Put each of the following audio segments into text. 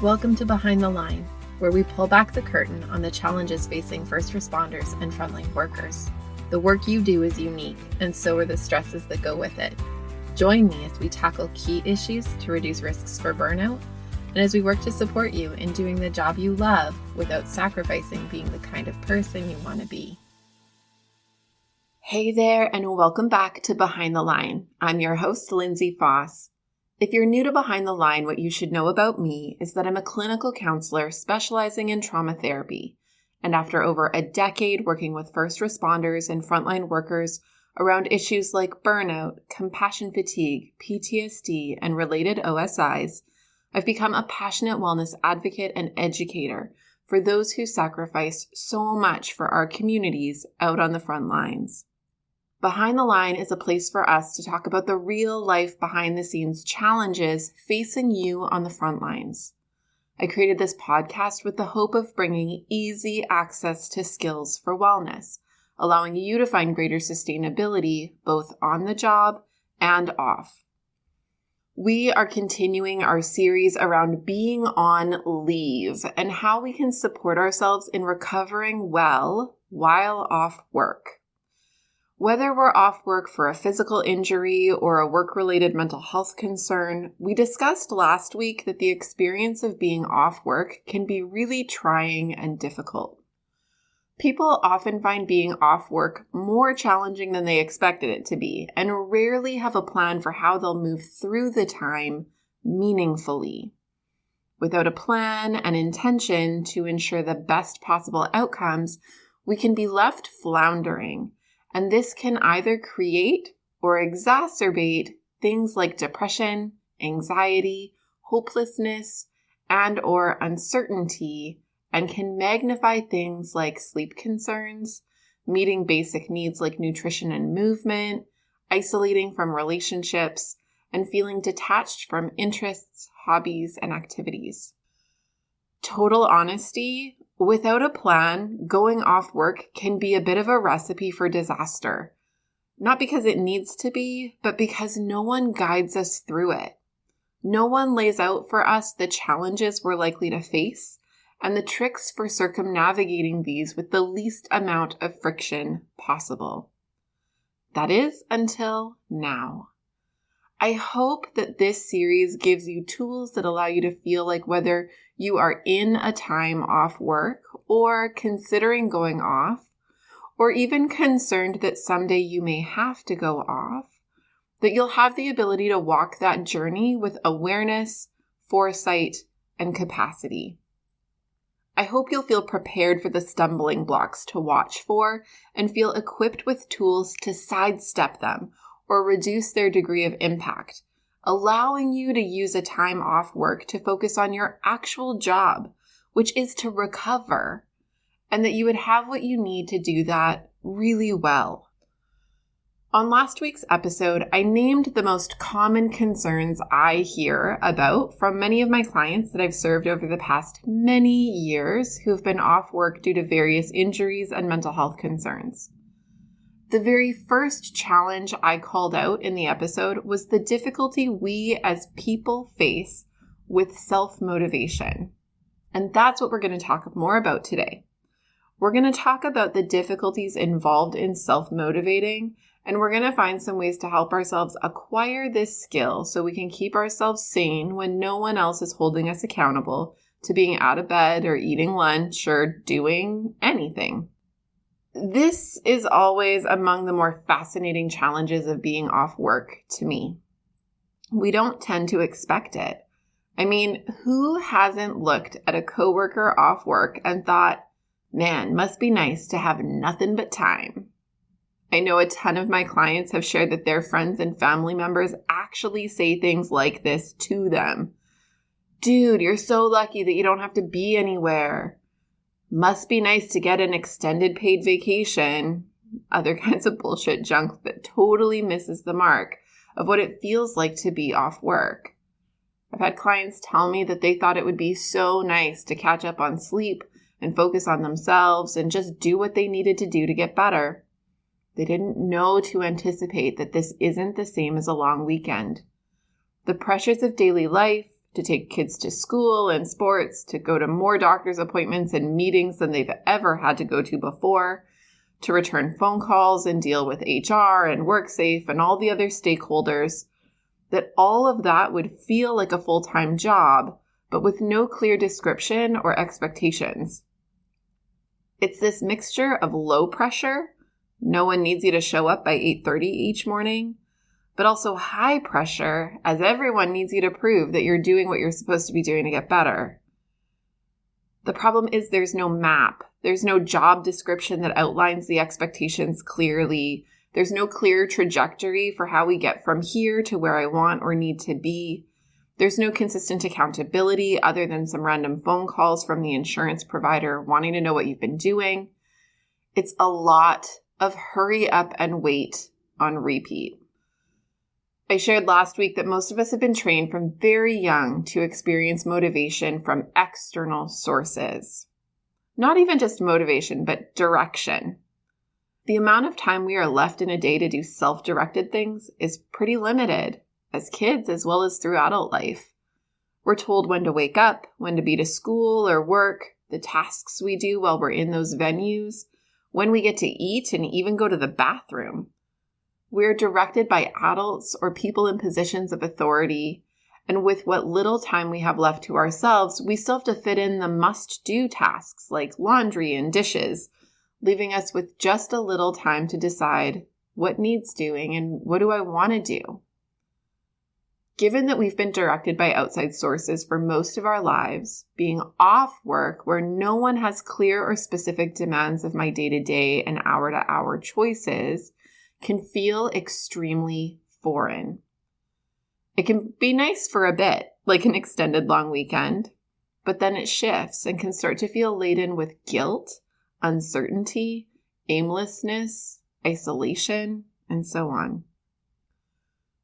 Welcome to Behind the Line, where we pull back the curtain on the challenges facing first responders and frontline workers. The work you do is unique, and so are the stresses that go with it. Join me as we tackle key issues to reduce risks for burnout, and as we work to support you in doing the job you love without sacrificing being the kind of person you want to be. Hey there, and welcome back to Behind the Line. I'm your host, Lindsay Faas. If you're new to Behind the Line, what you should know about me is that I'm a clinical counselor specializing in trauma therapy. And after over a decade working with first responders and frontline workers around issues like burnout, compassion fatigue, PTSD, and related OSIs, I've become a passionate wellness advocate and educator for those who sacrifice so much for our communities out on the front lines. Behind the Line is a place for us to talk about the real life behind the scenes challenges facing you on the front lines. I created this podcast with the hope of bringing easy access to skills for wellness, allowing you to find greater sustainability both on the job and off. We are continuing our series around being on leave and how we can support ourselves in recovering well while off work. Whether we're off work for a physical injury or a work-related mental health concern, we discussed last week that the experience of being off work can be really trying and difficult. People often find being off work more challenging than they expected it to be, and rarely have a plan for how they'll move through the time meaningfully. Without a plan and intention to ensure the best possible outcomes, we can be left floundering. And this can either create or exacerbate things like depression, anxiety, hopelessness, and or uncertainty, and can magnify things like sleep concerns, meeting basic needs like nutrition and movement, isolating from relationships, and feeling detached from interests, hobbies, and activities. Total honesty, without a plan, going off work can be a bit of a recipe for disaster. Not because it needs to be, but because no one guides us through it. No one lays out for us the challenges we're likely to face and the tricks for circumnavigating these with the least amount of friction possible. That is until now. I hope that this series gives you tools that allow you to feel like whether you are in a time off work or considering going off, or even concerned that someday you may have to go off, that you'll have the ability to walk that journey with awareness, foresight, and capacity. I hope you'll feel prepared for the stumbling blocks to watch for and feel equipped with tools to sidestep them or reduce their degree of impact, allowing you to use a time off work to focus on your actual job, which is to recover, and that you would have what you need to do that really well. On last week's episode, I named the most common concerns I hear about from many of my clients that I've served over the past many years who have been off work due to various injuries and mental health concerns. The very first challenge I called out in the episode was the difficulty we as people face with self-motivation. And that's what we're going to talk more about today. We're going to talk about the difficulties involved in self-motivating, and we're going to find some ways to help ourselves acquire this skill so we can keep ourselves sane when no one else is holding us accountable to being out of bed or eating lunch or doing anything. This is always among the more fascinating challenges of being off work to me. We don't tend to expect it. I mean, who hasn't looked at a coworker off work and thought, man, must be nice to have nothing but time? I know a ton of my clients have shared that their friends and family members actually say things like this to them. Dude, you're so lucky that you don't have to be anywhere. Must be nice to get an extended paid vacation. Other kinds of bullshit junk that totally misses the mark of what it feels like to be off work. I've had clients tell me that they thought it would be so nice to catch up on sleep and focus on themselves and just do what they needed to do to get better. They didn't know to anticipate that this isn't the same as a long weekend. The pressures of daily life to take kids to school and sports, to go to more doctor's appointments and meetings than they've ever had to go to before, to return phone calls and deal with HR and WorkSafe and all the other stakeholders, that all of that would feel like a full-time job, but with no clear description or expectations. It's this mixture of low pressure, no one needs you to show up by 8:30 each morning, but also high pressure, as everyone needs you to prove that you're doing what you're supposed to be doing to get better. The problem is there's no map. There's no job description that outlines the expectations clearly. There's no clear trajectory for how we get from here to where I want or need to be. There's no consistent accountability other than some random phone calls from the insurance provider wanting to know what you've been doing. It's a lot of hurry up and wait on repeat. I shared last week that most of us have been trained from very young to experience motivation from external sources. Not even just motivation, but direction. The amount of time we are left in a day to do self-directed things is pretty limited, as kids as well as through adult life. We're told when to wake up, when to be to school or work, the tasks we do while we're in those venues, when we get to eat and even go to the bathroom. We're directed by adults or people in positions of authority, and with what little time we have left to ourselves, we still have to fit in the must-do tasks like laundry and dishes, leaving us with just a little time to decide what needs doing and what do I want to do. Given that we've been directed by outside sources for most of our lives, being off work where no one has clear or specific demands of my day-to-day and hour-to-hour choices can feel extremely foreign. It can be nice for a bit, like an extended long weekend, but then it shifts and can start to feel laden with guilt, uncertainty, aimlessness, isolation, and so on.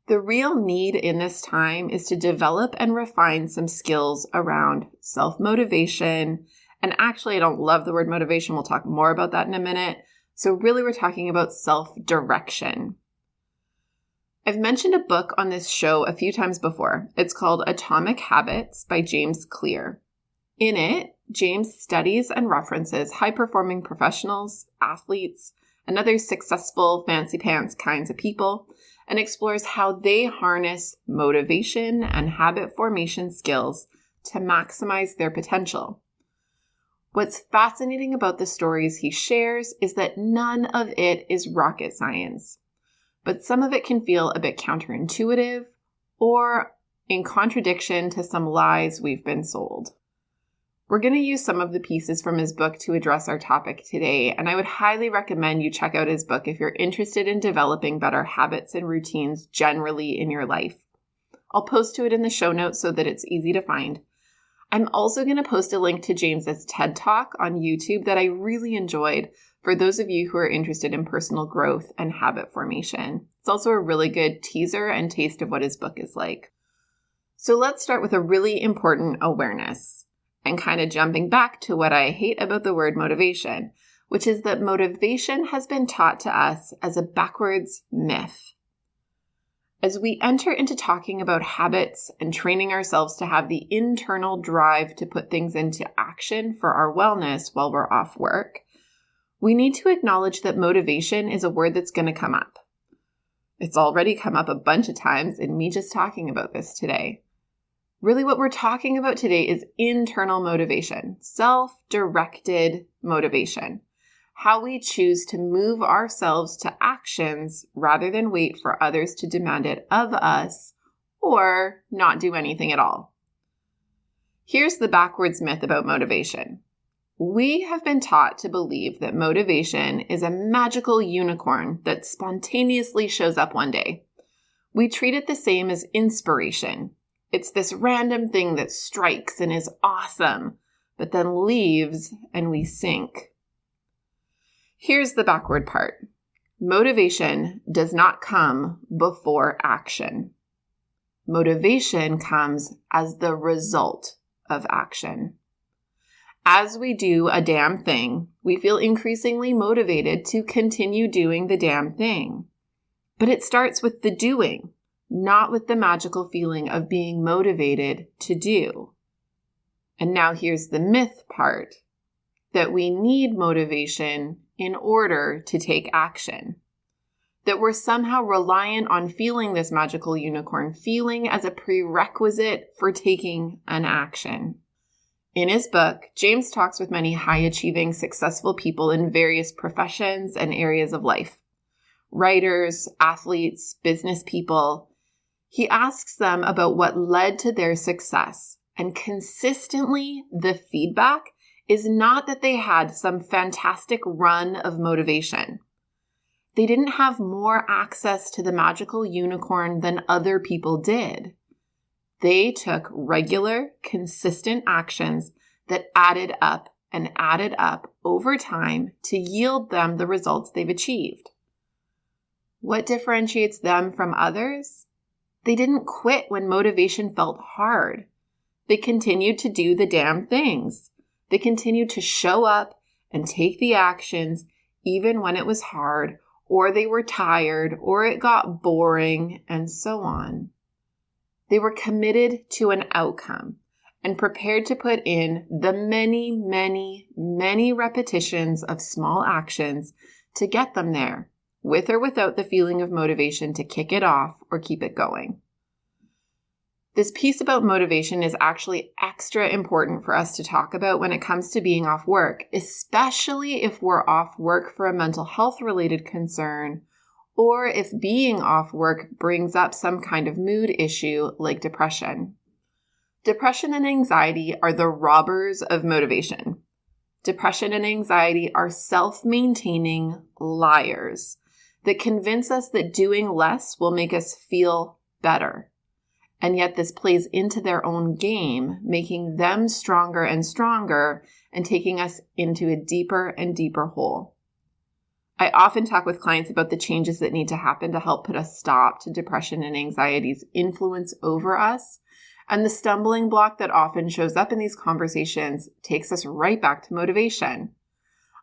The real need in this time is to develop and refine some skills around self-motivation. And actually, I don't love the word motivation. We'll talk more about that in a minute. So really, we're talking about self-direction. I've mentioned a book on this show a few times before. It's called Atomic Habits by James Clear. In it, James studies and references high-performing professionals, athletes, and other successful fancy pants kinds of people, and explores how they harness motivation and habit formation skills to maximize their potential. What's fascinating about the stories he shares is that none of it is rocket science, but some of it can feel a bit counterintuitive or in contradiction to some lies we've been sold. We're going to use some of the pieces from his book to address our topic today, and I would highly recommend you check out his book if you're interested in developing better habits and routines generally in your life. I'll post to it in the show notes so that it's easy to find. I'm also going to post a link to James's TED Talk on YouTube that I really enjoyed for those of you who are interested in personal growth and habit formation. It's also a really good teaser and taste of what his book is like. So let's start with a really important awareness and kind of jumping back to what I hate about the word motivation, which is that motivation has been taught to us as a backwards myth. As we enter into talking about habits and training ourselves to have the internal drive to put things into action for our wellness while we're off work, we need to acknowledge that motivation is a word that's going to come up. It's already come up a bunch of times in me just talking about this today. Really, what we're talking about today is internal motivation, self-directed motivation. How we choose to move ourselves to actions rather than wait for others to demand it of us or not do anything at all. Here's the backwards myth about motivation. We have been taught to believe that motivation is a magical unicorn that spontaneously shows up one day. We treat it the same as inspiration. It's this random thing that strikes and is awesome, but then leaves and we sink. Here's the backward part. Motivation does not come before action. Motivation comes as the result of action. As we do a damn thing, we feel increasingly motivated to continue doing the damn thing. But it starts with the doing, not with the magical feeling of being motivated to do. And now here's the myth part, that we need motivation in order to take action. That we're somehow reliant on feeling this magical unicorn feeling as a prerequisite for taking an action. In his book, James talks with many high-achieving, successful people in various professions and areas of life. Writers, athletes, business people. He asks them about what led to their success. And consistently, the feedback is not that they had some fantastic run of motivation. They didn't have more access to the magical unicorn than other people did. They took regular, consistent actions that added up and added up over time to yield them the results they've achieved. What differentiates them from others? They didn't quit when motivation felt hard. They continued to do the damn things. They continued to show up and take the actions even when it was hard, or they were tired, or it got boring, and so on. They were committed to an outcome and prepared to put in the many, many, many repetitions of small actions to get them there, with or without the feeling of motivation to kick it off or keep it going. This piece about motivation is actually extra important for us to talk about when it comes to being off work, especially if we're off work for a mental health related concern, or if being off work brings up some kind of mood issue like depression. Depression and anxiety are the robbers of motivation. Depression and anxiety are self-maintaining liars that convince us that doing less will make us feel better. And yet this plays into their own game, making them stronger and stronger and taking us into a deeper and deeper hole. I often talk with clients about the changes that need to happen to help put a stop to depression and anxiety's influence over us. And the stumbling block that often shows up in these conversations takes us right back to motivation.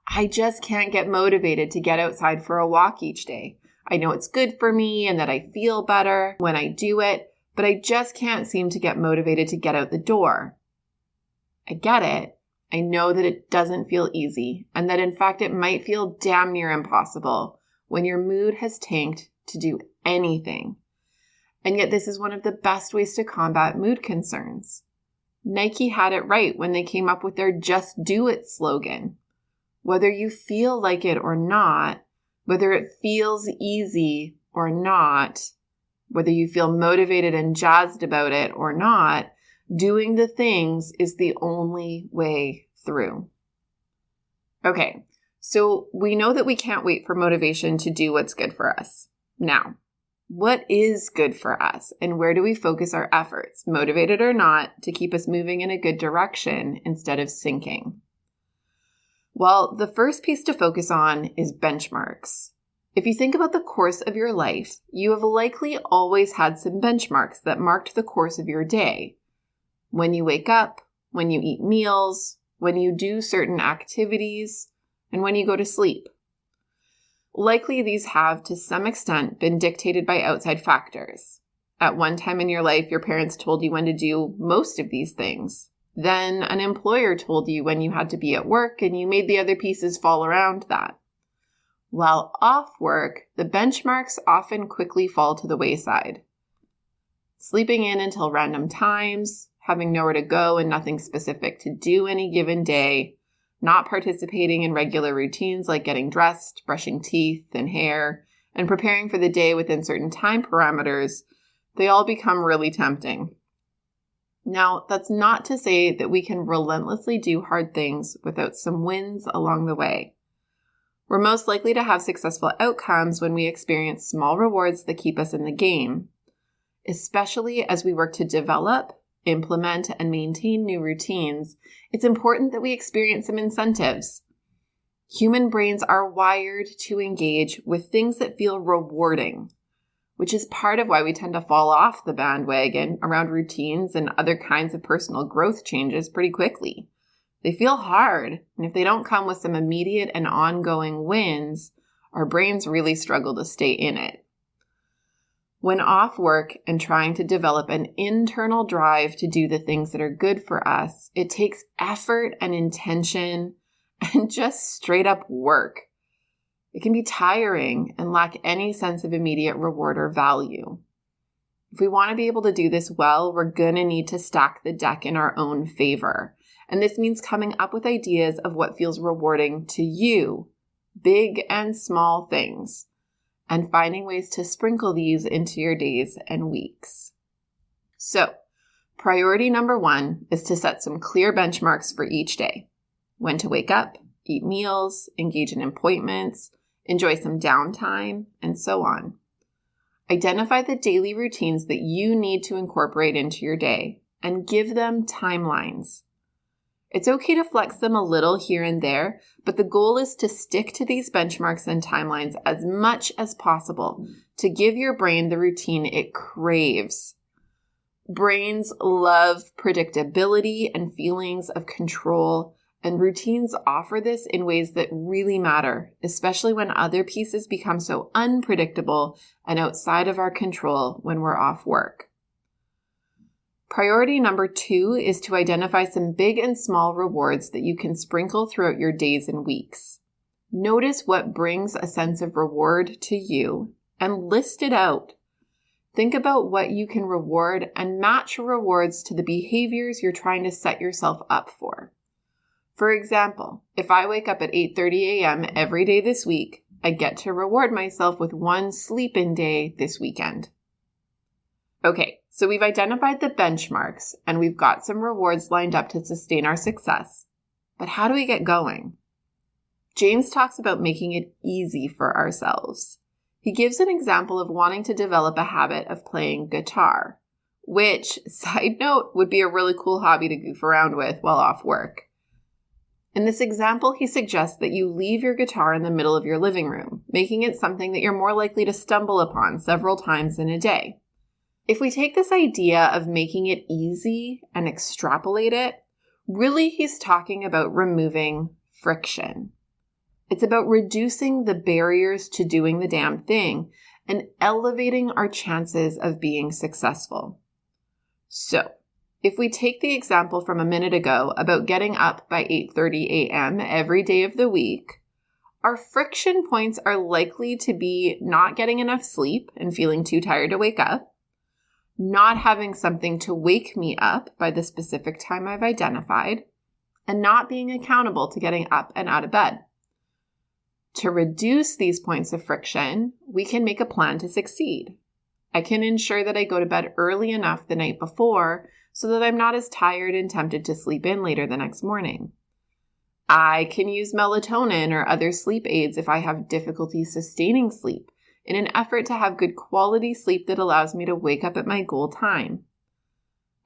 I just can't get motivated to get outside for a walk each day. I know it's good for me and that I feel better when I do it, but I just can't seem to get motivated to get out the door. I get it. I know that it doesn't feel easy, and that in fact it might feel damn near impossible when your mood has tanked to do anything. And yet this is one of the best ways to combat mood concerns. Nike had it right when they came up with their Just Do It slogan. Whether you feel like it or not, whether it feels easy or not, whether you feel motivated and jazzed about it or not, doing the things is the only way through. Okay, so we know that we can't wait for motivation to do what's good for us. Now, what is good for us and where do we focus our efforts, motivated or not, to keep us moving in a good direction instead of sinking? Well, the first piece to focus on is benchmarks. If you think about the course of your life, you have likely always had some benchmarks that marked the course of your day. When you wake up, when you eat meals, when you do certain activities, and when you go to sleep. Likely these have, to some extent, been dictated by outside factors. At one time in your life, your parents told you when to do most of these things. Then an employer told you when you had to be at work, and you made the other pieces fall around that. While off work, the benchmarks often quickly fall to the wayside. Sleeping in until random times, having nowhere to go and nothing specific to do any given day, not participating in regular routines like getting dressed, brushing teeth and hair, and preparing for the day within certain time parameters, they all become really tempting. Now, that's not to say that we can relentlessly do hard things without some wins along the way. We're most likely to have successful outcomes when we experience small rewards that keep us in the game, especially as we work to develop, implement, and maintain new routines. It's important that we experience some incentives. Human brains are wired to engage with things that feel rewarding, which is part of why we tend to fall off the bandwagon around routines and other kinds of personal growth changes pretty quickly. They feel hard, and if they don't come with some immediate and ongoing wins, our brains really struggle to stay in it. When off work and trying to develop an internal drive to do the things that are good for us, it takes effort and intention and just straight up work. It can be tiring and lack any sense of immediate reward or value. If we want to be able to do this well, we're going to need to stack the deck in our own favor. And this means coming up with ideas of what feels rewarding to you, big and small things, and finding ways to sprinkle these into your days and weeks. So, priority number 1 is to set some clear benchmarks for each day. When to wake up, eat meals, engage in appointments, enjoy some downtime, and so on. Identify the daily routines that you need to incorporate into your day and give them timelines. It's okay to flex them a little here and there, but the goal is to stick to these benchmarks and timelines as much as possible to give your brain the routine it craves. Brains love predictability and feelings of control, and routines offer this in ways that really matter, especially when other pieces become so unpredictable and outside of our control when we're off work. Priority number 2 is to identify some big and small rewards that you can sprinkle throughout your days and weeks. Notice what brings a sense of reward to you and list it out. Think about what you can reward and match your rewards to the behaviors you're trying to set yourself up for. For example, if I wake up at 8:30 a.m. every day this week, I get to reward myself with 1 sleep-in day this weekend. Okay, so we've identified the benchmarks and we've got some rewards lined up to sustain our success. But how do we get going? James talks about making it easy for ourselves. He gives an example of wanting to develop a habit of playing guitar, which, side note, would be a really cool hobby to goof around with while off work. In this example, he suggests that you leave your guitar in the middle of your living room, making it something that you're more likely to stumble upon several times in a day. If we take this idea of making it easy and extrapolate it, really he's talking about removing friction. It's about reducing the barriers to doing the damn thing and elevating our chances of being successful. So, if we take the example from a minute ago about getting up by 8:30 a.m. every day of the week, our friction points are likely to be not getting enough sleep and feeling too tired to wake up, not having something to wake me up by the specific time I've identified, and not being accountable to getting up and out of bed. To reduce these points of friction, we can make a plan to succeed. I can ensure that I go to bed early enough the night before so that I'm not as tired and tempted to sleep in later the next morning. I can use melatonin or other sleep aids if I have difficulty sustaining sleep in an effort to have good quality sleep that allows me to wake up at my goal time.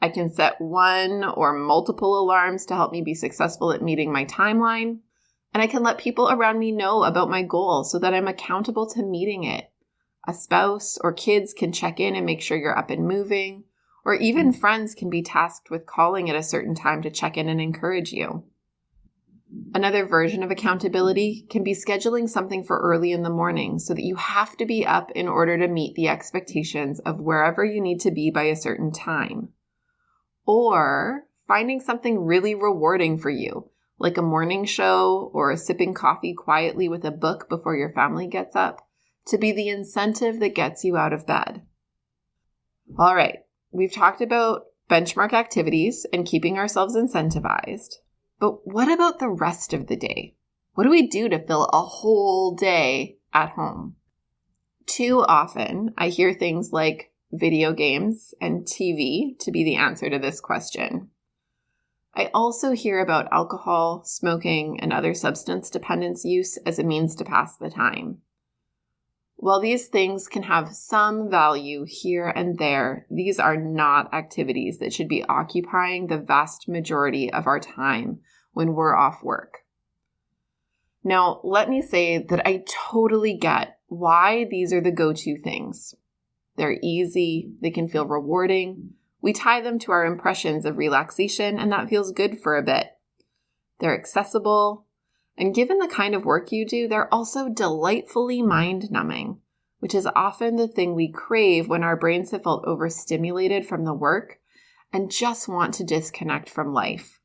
I can set 1 or multiple alarms to help me be successful at meeting my timeline, and I can let people around me know about my goal so that I'm accountable to meeting it. A spouse or kids can check in and make sure you're up and moving, or even friends can be tasked with calling at a certain time to check in and encourage you. Another version of accountability can be scheduling something for early in the morning so that you have to be up in order to meet the expectations of wherever you need to be by a certain time. Or finding something really rewarding for you, like a morning show or sipping coffee quietly with a book before your family gets up, to be the incentive that gets you out of bed. All right, we've talked about benchmark activities and keeping ourselves incentivized. But what about the rest of the day? What do we do to fill a whole day at home? Too often, I hear things like video games and TV to be the answer to this question. I also hear about alcohol, smoking, and other substance dependence use as a means to pass the time. While these things can have some value here and there, these are not activities that should be occupying the vast majority of our time when we're off work. Now, let me say that I totally get why these are the go-to things. They're easy, they can feel rewarding, we tie them to our impressions of relaxation, and that feels good for a bit. They're accessible, and given the kind of work you do, they're also delightfully mind-numbing, which is often the thing we crave when our brains have felt overstimulated from the work and just want to disconnect from life.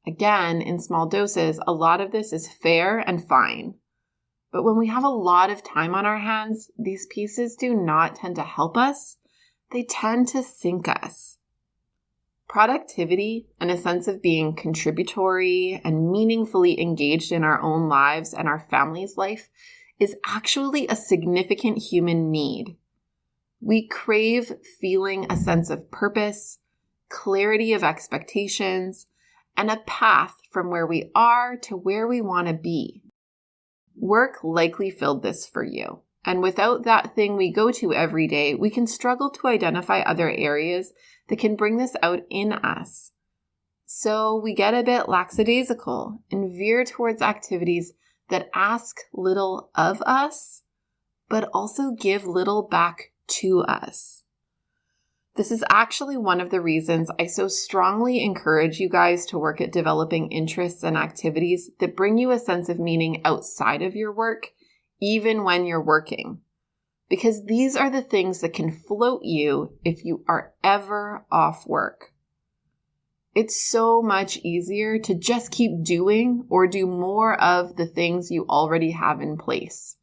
Again, in small doses, a lot of this is fair and fine. But when we have a lot of time on our hands, these pieces do not tend to help us. They tend to sink us. Productivity and a sense of being contributory and meaningfully engaged in our own lives and our family's life is actually a significant human need. We crave feeling a sense of purpose, clarity of expectations, and a path from where we are to where we want to be. Work likely filled this for you. And without that thing we go to every day, we can struggle to identify other areas that can bring this out in us. So we get a bit lackadaisical and veer towards activities that ask little of us, but also give little back to us. This is actually one of the reasons I so strongly encourage you guys to work at developing interests and activities that bring you a sense of meaning outside of your work, even when you're working. Because these are the things that can float you if you are ever off work. It's so much easier to just keep doing or do more of the things you already have in place.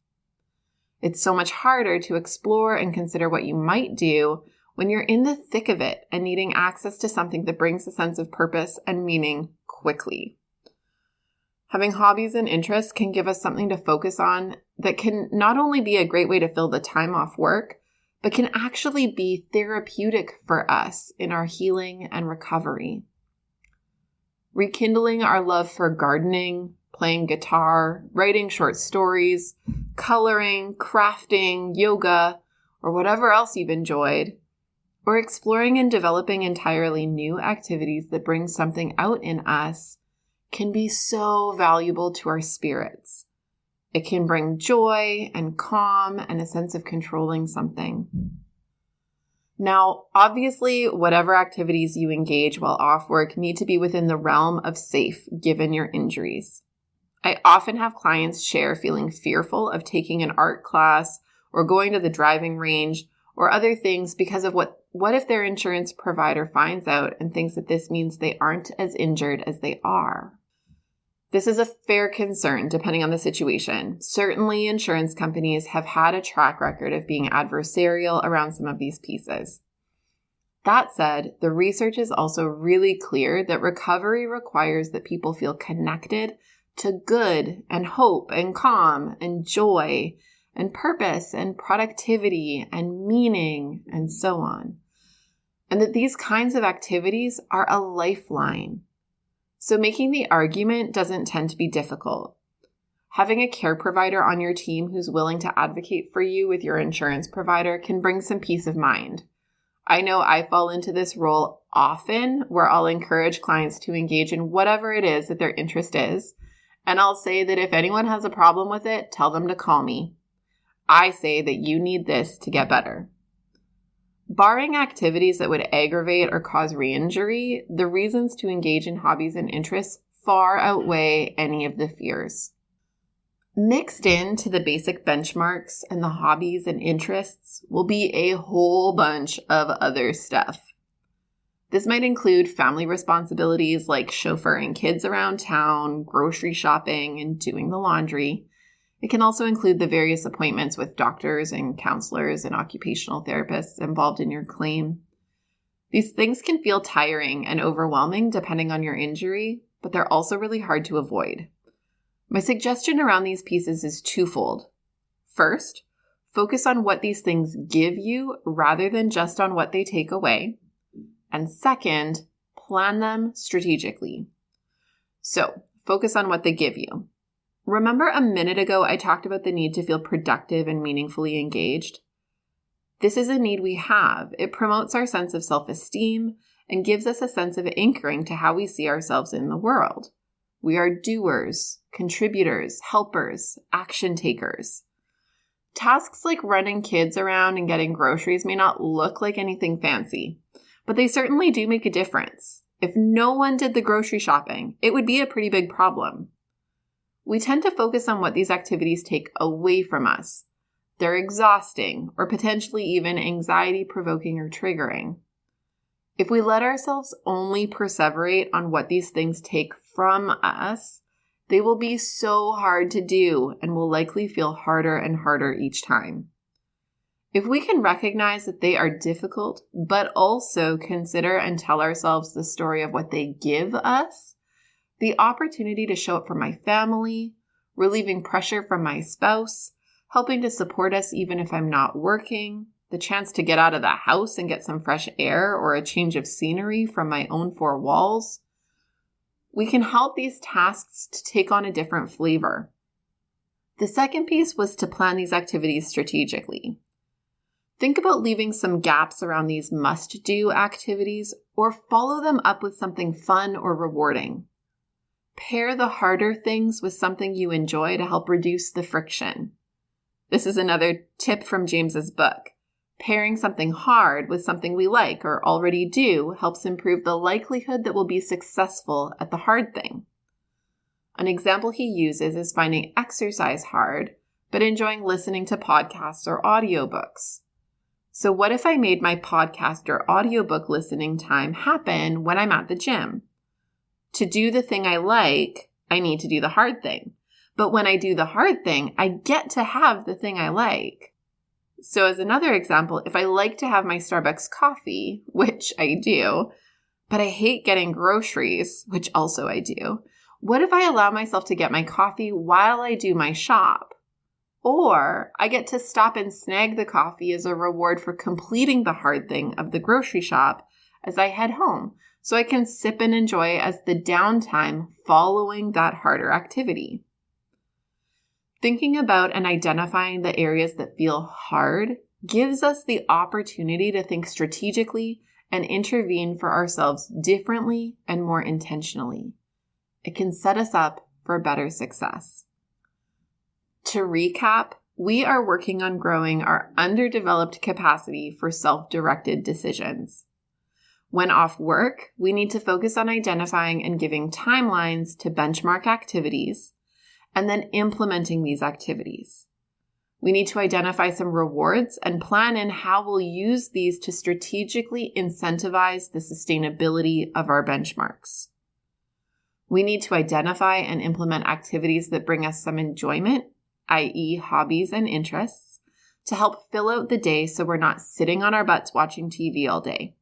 It's so much harder to explore and consider what you might do when you're in the thick of it and needing access to something that brings a sense of purpose and meaning quickly. Having hobbies and interests can give us something to focus on that can not only be a great way to fill the time off work, but can actually be therapeutic for us in our healing and recovery. Rekindling our love for gardening, playing guitar, writing short stories, coloring, crafting, yoga, or whatever else you've enjoyed, or exploring and developing entirely new activities that bring something out in us can be so valuable to our spirits. It can bring joy and calm and a sense of controlling something. Now, obviously, whatever activities you engage while off work need to be within the realm of safe given your injuries. I often have clients share feeling fearful of taking an art class or going to the driving range or other things because of what if their insurance provider finds out and thinks that this means they aren't as injured as they are. This is a fair concern depending on the situation. Certainly, insurance companies have had a track record of being adversarial around some of these pieces. That said, the research is also really clear that recovery requires that people feel connected to good and hope and calm and joy and purpose and productivity and meaning and so on. And that these kinds of activities are a lifeline. So making the argument doesn't tend to be difficult. Having a care provider on your team who's willing to advocate for you with your insurance provider can bring some peace of mind. I know I fall into this role often where I'll encourage clients to engage in whatever it is that their interest is. And I'll say that if anyone has a problem with it, tell them to call me. I say that you need this to get better. Barring activities that would aggravate or cause re-injury, the reasons to engage in hobbies and interests far outweigh any of the fears. Mixed into the basic benchmarks and the hobbies and interests will be a whole bunch of other stuff. This might include family responsibilities like chauffeuring kids around town, grocery shopping, and doing the laundry. It can also include the various appointments with doctors and counselors and occupational therapists involved in your claim. These things can feel tiring and overwhelming depending on your injury, but they're also really hard to avoid. My suggestion around these pieces is twofold. First, focus on what these things give you rather than just on what they take away. And second, plan them strategically. So, focus on what they give you. Remember a minute ago I talked about the need to feel productive and meaningfully engaged? This is a need we have. It promotes our sense of self-esteem and gives us a sense of anchoring to how we see ourselves in the world. We are doers, contributors, helpers, action takers. Tasks like running kids around and getting groceries may not look like anything fancy, but they certainly do make a difference. If no one did the grocery shopping, it would be a pretty big problem. We tend to focus on what these activities take away from us, they're exhausting, or potentially even anxiety-provoking or triggering. If we let ourselves only perseverate on what these things take from us, they will be so hard to do and will likely feel harder and harder each time. If we can recognize that they are difficult, but also consider and tell ourselves the story of what they give us, the opportunity to show up for my family, relieving pressure from my spouse, helping to support us even if I'm not working, the chance to get out of the house and get some fresh air or a change of scenery from my own four walls, we can help these tasks to take on a different flavor. The second piece was to plan these activities strategically. Think about leaving some gaps around these must-do activities or follow them up with something fun or rewarding. Pair the harder things with something you enjoy to help reduce the friction. This is another tip from James's book. Pairing something hard with something we like or already do helps improve the likelihood that we'll be successful at the hard thing. An example he uses is finding exercise hard, but enjoying listening to podcasts or audiobooks. So what if I made my podcast or audiobook listening time happen when I'm at the gym? To do the thing I like, I need to do the hard thing. But when I do the hard thing, I get to have the thing I like. So as another example, if I like to have my Starbucks coffee, which I do, but I hate getting groceries, which also I do, what if I allow myself to get my coffee while I do my shop? Or I get to stop and snag the coffee as a reward for completing the hard thing of the grocery shop as I head home, so I can sip and enjoy as the downtime following that harder activity. Thinking about and identifying the areas that feel hard gives us the opportunity to think strategically and intervene for ourselves differently and more intentionally. It can set us up for better success. To recap, we are working on growing our underdeveloped capacity for self-directed decisions. When off work, we need to focus on identifying and giving timelines to benchmark activities, and then implementing these activities. We need to identify some rewards and plan in how we'll use these to strategically incentivize the sustainability of our benchmarks. We need to identify and implement activities that bring us some enjoyment, i.e. hobbies and interests, to help fill out the day so we're not sitting on our butts watching TV all day.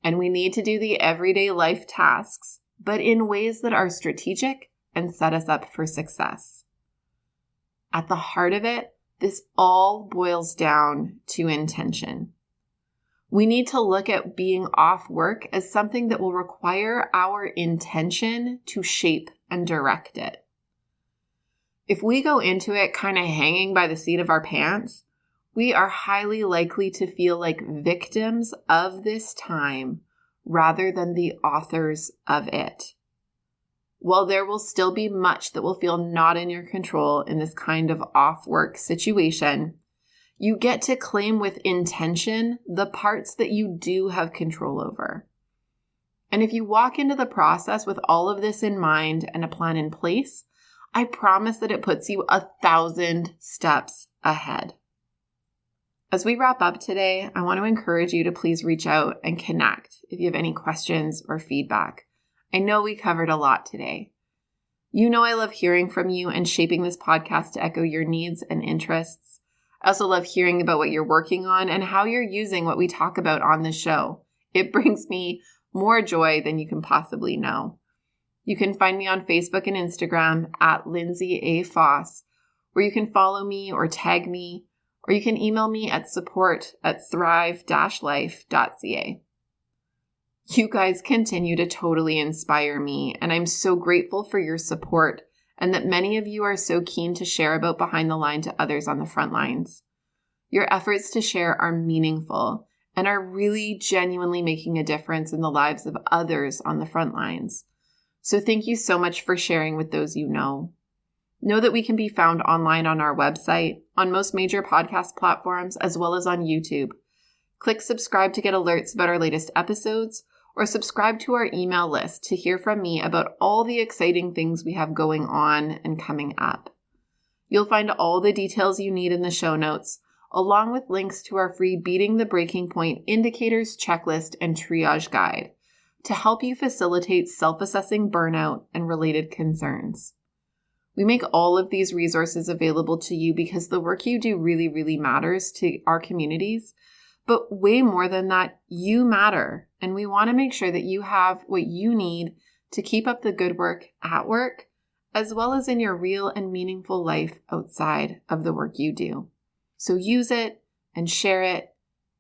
And we need to do the everyday life tasks, but in ways that are strategic and set us up for success. At the heart of it, this all boils down to intention. We need to look at being off work as something that will require our intention to shape and direct it. If we go into it kind of hanging by the seat of our pants, we are highly likely to feel like victims of this time rather than the authors of it. While there will still be much that will feel not in your control in this kind of off-work situation, you get to claim with intention the parts that you do have control over. And if you walk into the process with all of this in mind and a plan in place, I promise that it puts you 1,000 steps ahead. As we wrap up today, I want to encourage you to please reach out and connect if you have any questions or feedback. I know we covered a lot today. You know I love hearing from you and shaping this podcast to echo your needs and interests. I also love hearing about what you're working on and how you're using what we talk about on the show. It brings me more joy than you can possibly know. You can find me on Facebook and Instagram at Lindsay A. Faas, where you can follow me or tag me, or you can email me at support@thrive-life.ca. You guys continue to totally inspire me, and I'm so grateful for your support and that many of you are so keen to share about Behind the Line to others on the front lines. Your efforts to share are meaningful and are really genuinely making a difference in the lives of others on the front lines. So thank you so much for sharing with those you know. Know that we can be found online on our website, on most major podcast platforms, as well as on YouTube. Click subscribe to get alerts about our latest episodes, or subscribe to our email list to hear from me about all the exciting things we have going on and coming up. You'll find all the details you need in the show notes, along with links to our free Beating the Breaking Point Indicators Checklist and Triage Guide to help you facilitate self-assessing burnout and related concerns. We make all of these resources available to you because the work you do really, really matters to our communities. But way more than that, you matter. And we want to make sure that you have what you need to keep up the good work at work, as well as in your real and meaningful life outside of the work you do. So use it and share it.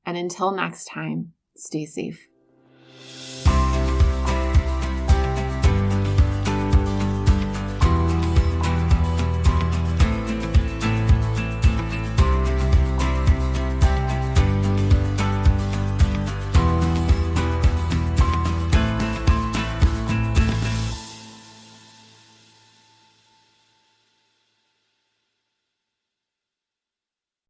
And until next time, stay safe.